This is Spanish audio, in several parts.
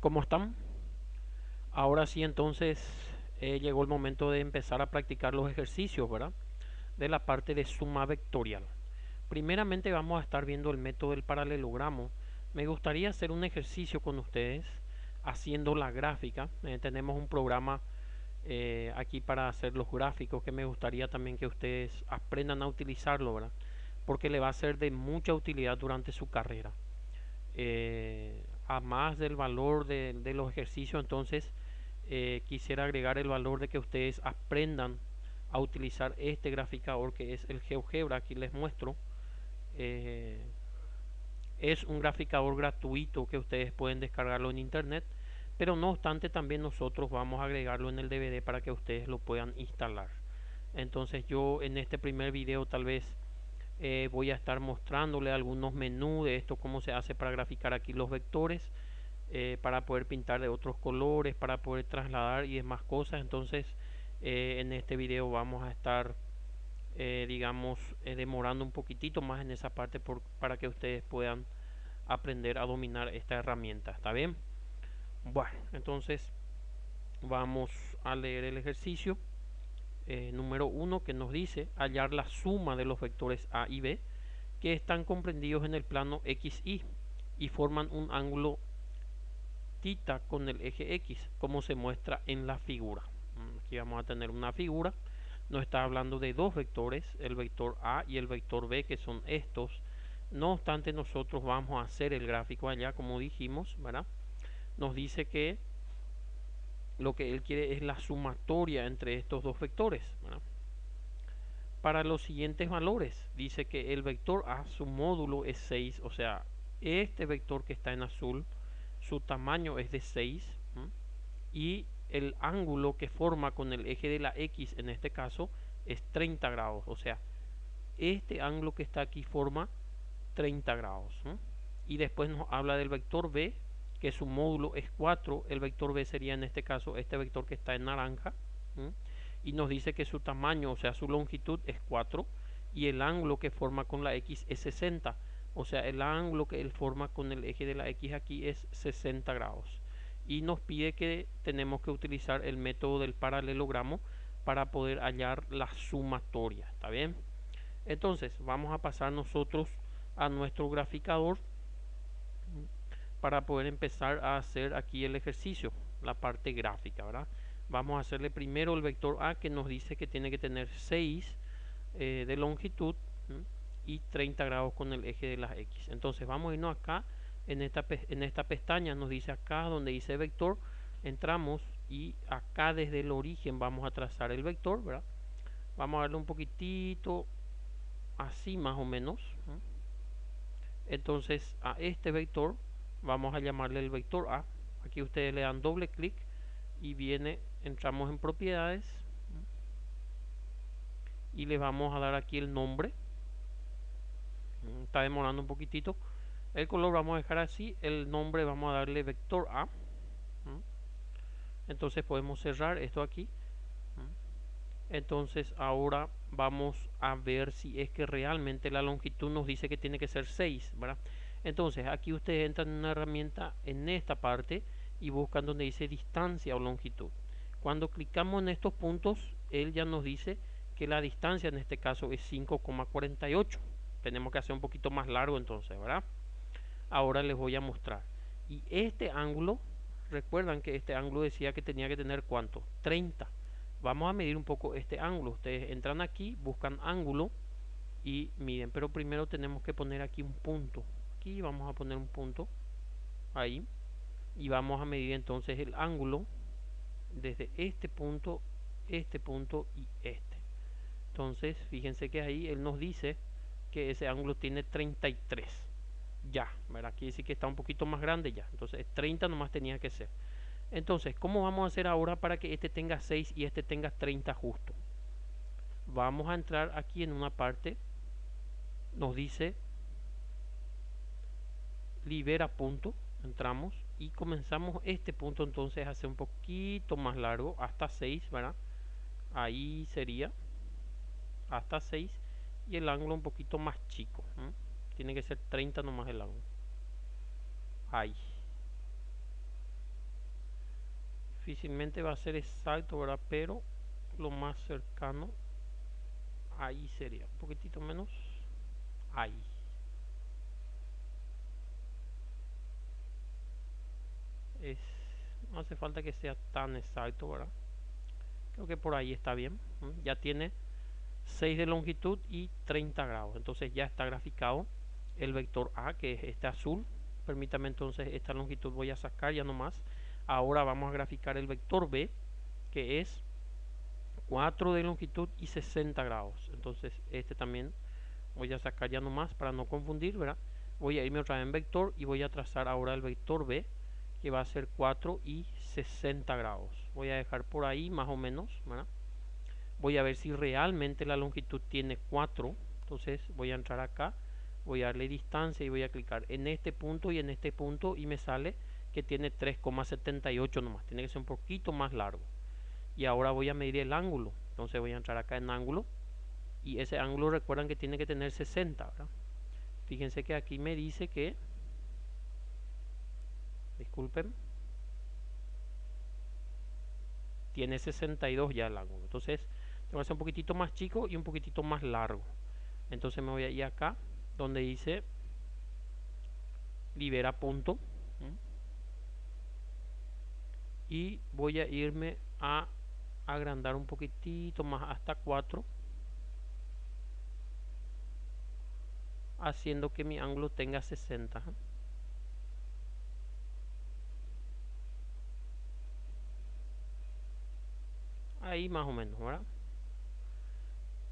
¿Cómo están? Ahora sí, entonces llegó el momento de empezar a practicar los ejercicios, ¿verdad? De la parte de suma vectorial. Primeramente vamos a estar viendo el método del paralelogramo. Me gustaría hacer un ejercicio con ustedes haciendo la gráfica. Tenemos un programa aquí para hacer los gráficos que me gustaría también que ustedes aprendan a utilizarlo, ¿verdad? Porque le va a ser de mucha utilidad durante su carrera. A más del valor de los ejercicios, entonces quisiera agregar el valor de que ustedes aprendan a utilizar este graficador que es el GeoGebra. Aquí les muestro. Eh, es un graficador gratuito que ustedes pueden descargarlo en internet, pero no obstante también nosotros vamos a agregarlo en el DVD para que ustedes lo puedan instalar. Entonces yo en este primer video tal vez voy a estar mostrándole algunos menús de esto, cómo se hace para graficar aquí los vectores, para poder pintar de otros colores, para poder trasladar y demás cosas. Entonces en este video vamos a estar digamos demorando un poquitito más en esa parte para que ustedes puedan aprender a dominar esta herramienta. ¿Está bien? Bueno, entonces vamos a leer el ejercicio número 1 que nos dice hallar la suma de los vectores A y B que están comprendidos en el plano XY y forman un ángulo θ con el eje X, como se muestra en la figura. Aquí vamos a tener una figura. Nos está hablando de dos vectores, el vector A y el vector B, que son estos. No obstante, nosotros vamos a hacer el gráfico allá, como dijimos, ¿verdad? Nos dice que lo que él quiere es la sumatoria entre estos dos vectores, ¿verdad? Para los siguientes valores, dice que el vector A, su módulo es 6, o sea, este vector que está en azul, su tamaño es de 6, ¿m? Y el ángulo que forma con el eje de la X en este caso es 30 grados, o sea, este ángulo que está aquí forma 30 grados, ¿m? Y después nos habla del vector B, que su módulo es 4, el vector B sería en este caso este vector que está en naranja, ¿m? Y nos dice que su tamaño, o sea, su longitud es 4 y el ángulo que forma con la X es 60, o sea, el ángulo que él forma con el eje de la X aquí es 60 grados. Y nos pide que tenemos que utilizar el método del paralelogramo para poder hallar la sumatoria. ¿Está bien? Entonces vamos a pasar nosotros a nuestro graficador para poder empezar a hacer aquí el ejercicio, la parte gráfica, ¿verdad? Vamos a hacerle primero el vector A, que nos dice que tiene que tener 6 de longitud, y 30 grados con el eje de las X. Entonces vamos a irnos acá en esta pestaña, nos dice acá donde dice vector, entramos y acá desde el origen vamos a trazar el vector, ¿verdad? Vamos a darle un poquitito así más o menos. Entonces a este vector vamos a llamarle el vector A. Aquí ustedes le dan doble clic y viene, entramos en propiedades y le vamos a dar aquí el nombre. Está demorando un poquitito. El color vamos a dejar así, el nombre vamos a darle vector A. Entonces podemos cerrar esto aquí. Entonces ahora vamos a ver si es que realmente la longitud nos dice que tiene que ser 6, ¿verdad? Entonces aquí ustedes entran en una herramienta en esta parte y buscan donde dice distancia o longitud. Cuando clicamos en estos puntos, él ya nos dice que la distancia en este caso es 5,48. Tenemos que hacer un poquito más largo entonces, ¿verdad? Ahora les voy a mostrar. Y este ángulo, recuerdan que este ángulo decía que tenía que tener ¿cuánto? 30. Vamos a medir un poco este ángulo. Ustedes entran aquí, buscan ángulo y miden. Pero primero tenemos que poner aquí un punto. Aquí vamos a poner un punto. Ahí. Y vamos a medir entonces el ángulo desde este punto y este. Entonces, fíjense que ahí él nos dice que ese ángulo tiene 33. Ya, ¿verdad? Aquí dice que está un poquito más grande ya. Entonces 30 nomás tenía que ser. Entonces, ¿cómo vamos a hacer ahora para que este tenga 6 y este tenga 30 justo? Vamos a entrar aquí en una parte. Nos dice libera punto. Entramos y comenzamos este punto entonces a hacer un poquito más largo. Hasta 6, ¿verdad? Ahí sería hasta 6. Y el ángulo un poquito más chico. Tiene que ser 30 nomás el ángulo. Ahí. difícilmente va a ser exacto, ¿verdad? Pero lo más cercano ahí sería un poquitito menos ahí. Es, no hace falta que sea tan exacto, ¿verdad? Creo que por ahí está bien. Ya tiene 6 de longitud y 30 grados. Entonces ya está graficado el vector A, que es este azul. Permítame entonces esta longitud voy a sacar ya nomás. Ahora vamos a graficar el vector B, que es 4 de longitud y 60 grados. Entonces este también voy a sacar ya nomás para no confundir, ¿verdad? Voy a irme otra vez en vector y voy a trazar ahora el vector B, que va a ser 4 y 60 grados. Voy a dejar por ahí más o menos, ¿verdad? Voy a ver si realmente la longitud tiene 4. Entonces voy a entrar acá, voy a darle distancia y voy a clicar en este punto y en este punto y me sale que tiene 3,78 nomás. Tiene que ser un poquito más largo. Y ahora voy a medir el ángulo. Entonces voy a entrar acá en ángulo. Y ese ángulo recuerdan que tiene que tener 60, ¿verdad? Fíjense que aquí me dice que, disculpen, tiene 62 ya el ángulo. Entonces tengo que hacer un poquitito más chico y un poquitito más largo. Entonces me voy a ir acá donde dice libera punto y voy a irme a agrandar un poquitito más hasta 4, haciendo que mi ángulo tenga 60. Ahí más o menos, ¿verdad?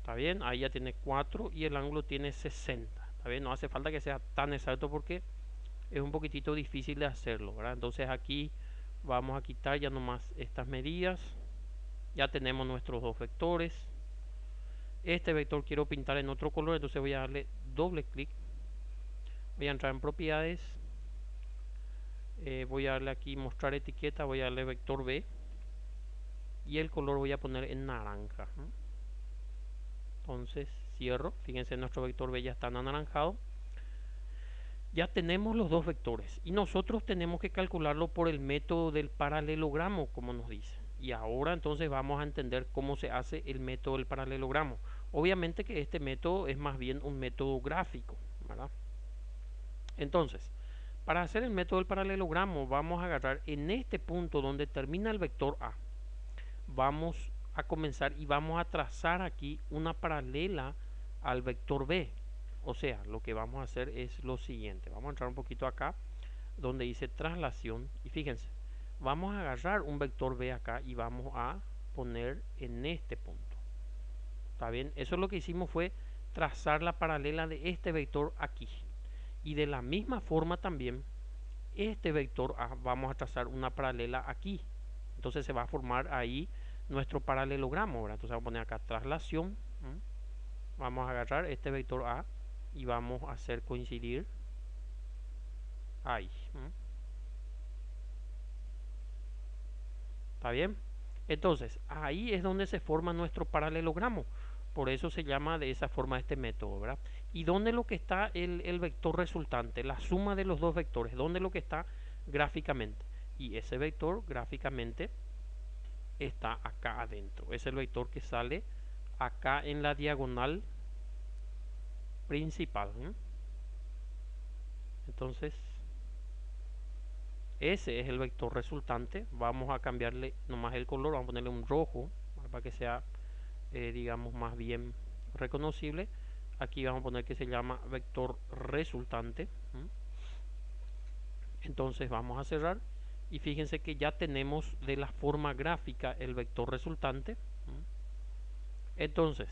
Está bien, ahí ya tiene 4 y el ángulo tiene 60. Está bien, no hace falta que sea tan exacto porque es un poquitito difícil de hacerlo, ¿verdad? Entonces aquí vamos a quitar ya nomás estas medidas. Ya tenemos nuestros dos vectores. Este vector quiero pintar en otro color, entonces voy a darle doble clic. Voy a entrar en propiedades. Voy a darle aquí mostrar etiqueta, voy a darle vector B. Y el color voy a poner en naranja. Entonces cierro. Fíjense, nuestro vector B ya está anaranjado. Ya tenemos los dos vectores y nosotros tenemos que calcularlo por el método del paralelogramo, como nos dice. Y ahora entonces vamos a entender cómo se hace el método del paralelogramo. Obviamente que este método es más bien un método gráfico, ¿verdad? Entonces, para hacer el método del paralelogramo vamos a agarrar en este punto donde termina el vector A. Vamos a comenzar y vamos a trazar aquí una paralela al vector B. O sea, lo que vamos a hacer es lo siguiente. Vamos a entrar un poquito acá donde dice traslación y fíjense, vamos a agarrar un vector B acá y vamos a poner en este punto. ¿Está bien? Eso es lo que hicimos, fue trazar la paralela de este vector aquí. Y de la misma forma también este vector A vamos a trazar una paralela aquí. Entonces se va a formar ahí nuestro paralelogramo, ¿verdad? Entonces vamos a poner acá traslación. Vamos a agarrar este vector A y vamos a hacer coincidir ahí. ¿Está bien? Entonces, ahí es donde se forma nuestro paralelogramo. Por eso se llama de esa forma este método, ¿verdad? ¿Y dónde lo que está el vector resultante? La suma de los dos vectores. ¿Dónde lo que está gráficamente? Y ese vector gráficamente está acá adentro. Es el vector que sale acá en la diagonal principal. Entonces, ese es el vector resultante. Vamos a cambiarle nomás el color, vamos a ponerle un rojo para que sea, digamos, más bien reconocible. Aquí vamos a poner que se llama vector resultante. Entonces vamos a cerrar y fíjense que ya tenemos de la forma gráfica el vector resultante. Entonces,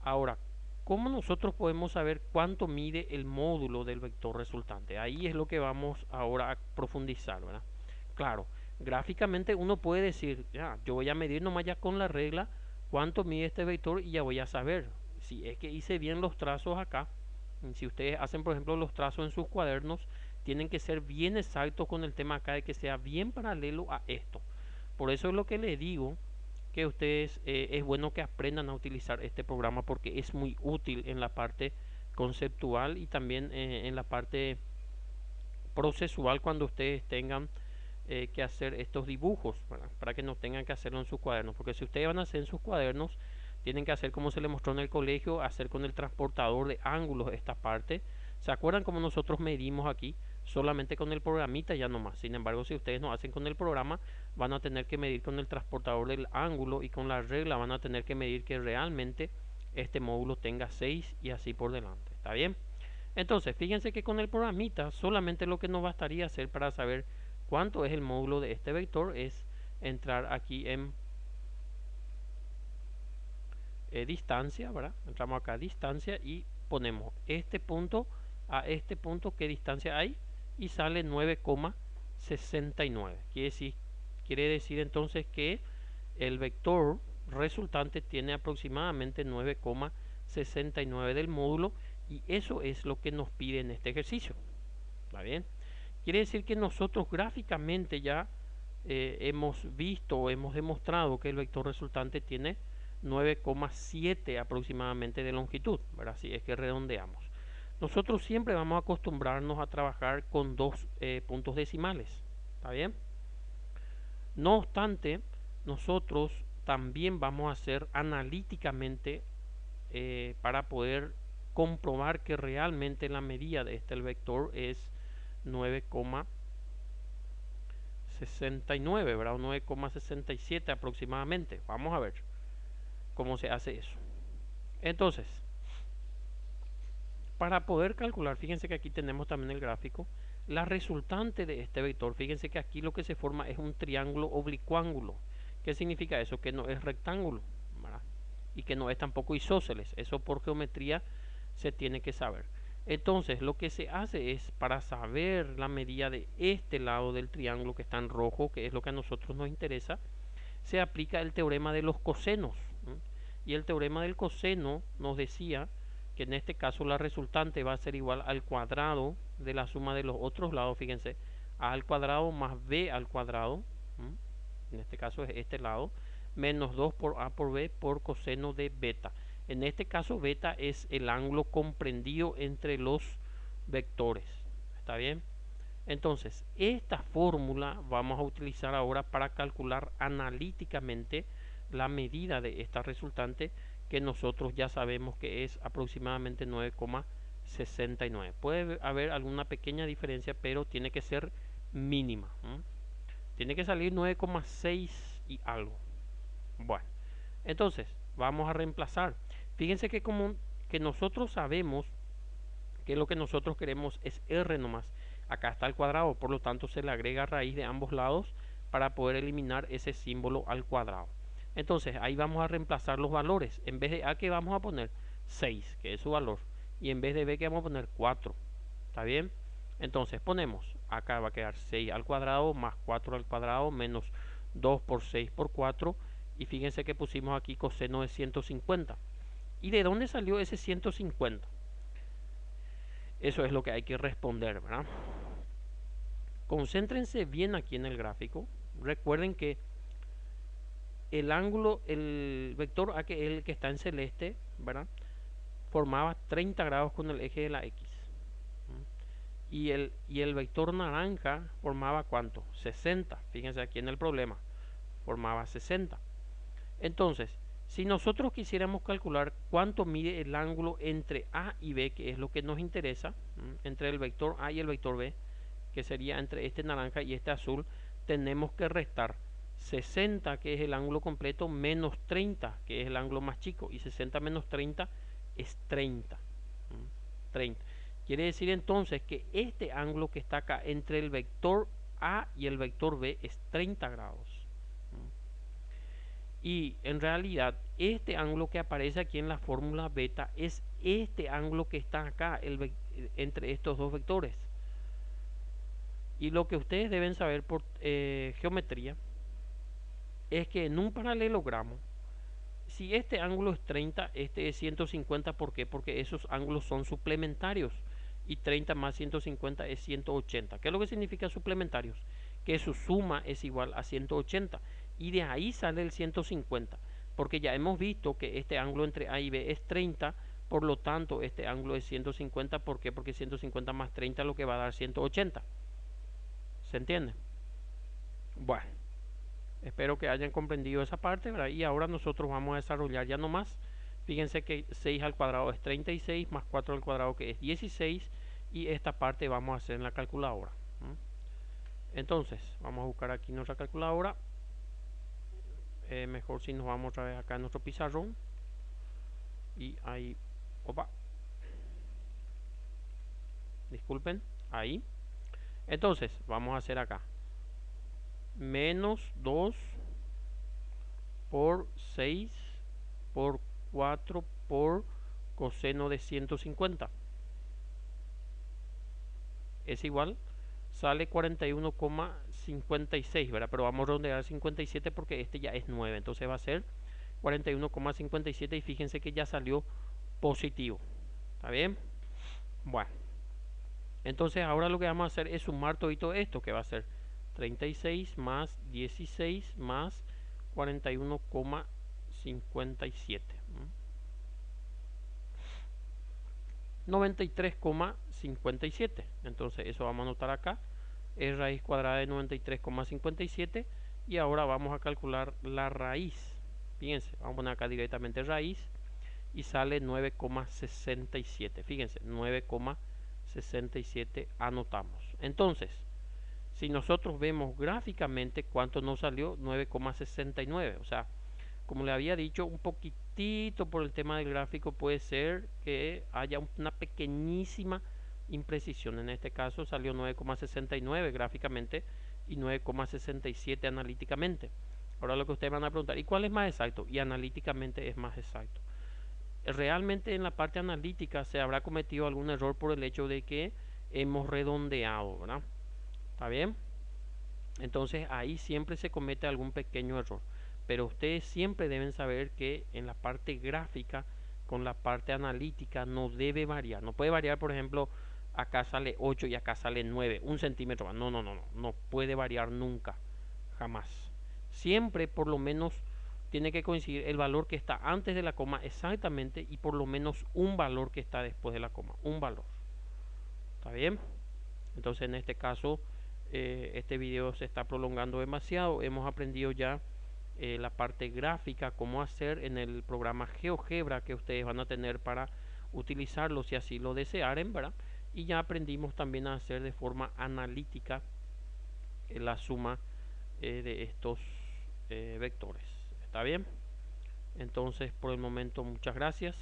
ahora, ¿cómo nosotros podemos saber cuánto mide el módulo del vector resultante? Ahí es lo que vamos ahora a profundizar, ¿verdad? Claro, gráficamente uno puede decir, ya, yo voy a medir nomás ya con la regla cuánto mide este vector y ya voy a saber si es que hice bien los trazos acá. Si ustedes hacen, por ejemplo, los trazos en sus cuadernos, tienen que ser bien exactos con el tema acá de que sea bien paralelo a esto. Por eso es lo que les digo, que ustedes es bueno que aprendan a utilizar este programa porque es muy útil en la parte conceptual y también en la parte procesual cuando ustedes tengan que hacer estos dibujos, ¿verdad? Para que no tengan que hacerlo en sus cuadernos, porque si ustedes van a hacer en sus cuadernos, tienen que hacer como se les mostró en el colegio, hacer con el transportador de ángulos esta parte. ¿Se acuerdan cómo nosotros medimos aquí? Solamente con el programita ya nomás. Sin embargo, si ustedes no hacen con el programa, van a tener que medir con el transportador del ángulo, y con la regla van a tener que medir que realmente este módulo tenga 6 y así por delante. ¿Está bien? Entonces, fíjense que con el programita solamente lo que nos bastaría hacer para saber cuánto es el módulo de este vector es entrar aquí en distancia, ¿verdad? Entramos acá a distancia y ponemos este punto a este punto, qué distancia hay, y sale 9,69. Quiere decir entonces que el vector resultante tiene aproximadamente 9,69 del módulo, y eso es lo que nos pide en este ejercicio. ¿Está bien? Quiere decir que nosotros gráficamente ya hemos visto o hemos demostrado que el vector resultante tiene 9,7 aproximadamente de longitud, ¿verdad? Si es que redondeamos. Nosotros siempre vamos a acostumbrarnos a trabajar con dos puntos decimales. ¿Está bien? No obstante, nosotros también vamos a hacer analíticamente para poder comprobar que realmente la medida de este el vector es 9,69, ¿verdad? 9,67 aproximadamente. Vamos a ver cómo se hace eso. Entonces, para poder calcular, fíjense que aquí tenemos también el gráfico, la resultante de este vector. Fíjense que aquí lo que se forma es un triángulo oblicuángulo. ¿Qué significa eso? Que no es rectángulo, ¿verdad? Y que no es tampoco isósceles. Eso por geometría se tiene que saber. Entonces, lo que se hace es, para saber la medida de este lado del triángulo que está en rojo, que es lo que a nosotros nos interesa, se aplica el teorema de los cosenos. Y el teorema del coseno nos decía que en este caso la resultante va a ser igual al cuadrado de la suma de los otros lados. Fíjense, a al cuadrado más b al cuadrado, en este caso es este lado, menos 2 por a por b por coseno de beta. En este caso beta es el ángulo comprendido entre los vectores. ¿Está bien? Entonces, esta fórmula vamos a utilizar ahora para calcular analíticamente la medida de esta resultante, que nosotros ya sabemos que es aproximadamente 9,69. Puede haber alguna pequeña diferencia, pero tiene que ser mínima. Tiene que salir 9,6 y algo. Bueno, entonces vamos a reemplazar. Fíjense que como que nosotros sabemos que lo que nosotros queremos es r nomás. Acá está el cuadrado, por lo tanto se le agrega raíz de ambos lados para poder eliminar ese símbolo al cuadrado. Entonces ahí vamos a reemplazar los valores. En vez de a, que vamos a poner 6, que es su valor, y en vez de b, que vamos a poner 4. ¿Está bien? Entonces ponemos, acá va a quedar 6 al cuadrado más 4 al cuadrado menos 2 por 6 por 4, y fíjense que pusimos aquí coseno de 150. ¿Y de dónde salió ese 150? Eso es lo que hay que responder, ¿verdad? Concéntrense bien aquí en el gráfico. Recuerden que el ángulo, el vector A, que es el que está en celeste, ¿verdad?, formaba 30 grados con el eje de la X. Y el vector naranja formaba ¿cuánto? 60. Fíjense aquí en el problema. Formaba 60. Entonces, si nosotros quisiéramos calcular cuánto mide el ángulo entre A y B, que es lo que nos interesa, entre el vector A y el vector B, que sería entre este naranja y este azul, tenemos que restar 60, que es el ángulo completo, menos 30, que es el ángulo más chico, y 60 menos 30 es 30. 30. Quiere decir entonces que este ángulo que está acá entre el vector A y el vector B es 30 grados. Y en realidad este ángulo que aparece aquí en la fórmula beta es este ángulo que está acá entre estos dos vectores. Y lo que ustedes deben saber por geometría es que en un paralelogramo, si este ángulo es 30, este es 150. ¿Por qué? Porque esos ángulos son suplementarios. Y 30 más 150 es 180. ¿Qué es lo que significa suplementarios? Que su suma es igual a 180. Y de ahí sale el 150. Porque ya hemos visto que este ángulo entre A y B es 30. Por lo tanto, este ángulo es 150. ¿Por qué? Porque 150 más 30 lo que va a dar 180. ¿Se entiende? Bueno, espero que hayan comprendido esa parte, ¿verdad? Y ahora nosotros vamos a desarrollar ya nomás. Fíjense que 6 al cuadrado es 36 más 4 al cuadrado que es 16 y esta parte vamos a hacer en la calculadora. Entonces, vamos a buscar aquí nuestra calculadora. Mejor si nos vamos otra vez acá en nuestro pizarrón y ahí, opa, disculpen, ahí. Entonces, vamos a hacer acá menos 2 por 6 por 4 por coseno de 150 es igual, sale 41,56, ¿verdad? Pero vamos a redondear 57 porque este ya es 9, entonces va a ser 41,57 y fíjense que ya salió positivo. ¿Está bien? Bueno, entonces ahora lo que vamos a hacer es sumar todo esto, que va a ser 36 más 16 más 41,57. 93,57. Entonces eso vamos a anotar acá. Es raíz cuadrada de 93,57. Y ahora vamos a calcular la raíz. Fíjense, vamos a poner acá directamente raíz. Y sale 9,67. Fíjense, 9,67 anotamos. Entonces, si nosotros vemos gráficamente cuánto nos salió, 9,69. O sea, como le había dicho, un poquitito por el tema del gráfico puede ser que haya una pequeñísima imprecisión. En este caso salió 9,69 gráficamente y 9,67 analíticamente. Ahora lo que ustedes van a preguntar, ¿y cuál es más exacto? Y analíticamente es más exacto. Realmente en la parte analítica se habrá cometido algún error por el hecho de que hemos redondeado, ¿verdad? ¿Está bien? Entonces ahí siempre se comete algún pequeño error. Pero ustedes siempre deben saber que en la parte gráfica con la parte analítica no debe variar. No puede variar, por ejemplo, acá sale 8 y acá sale 9, un centímetro más. No, no, no, no. No puede variar nunca. Jamás. Siempre por lo menos tiene que coincidir el valor que está antes de la coma exactamente y por lo menos un valor que está después de la coma. Un valor. ¿Está bien? Entonces en este caso este video se está prolongando demasiado. Hemos aprendido ya la parte gráfica, cómo hacer en el programa GeoGebra que ustedes van a tener para utilizarlo si así lo desearen, ¿verdad? Y ya aprendimos también a hacer de forma analítica la suma de estos vectores. ¿Está bien? Entonces por el momento muchas gracias.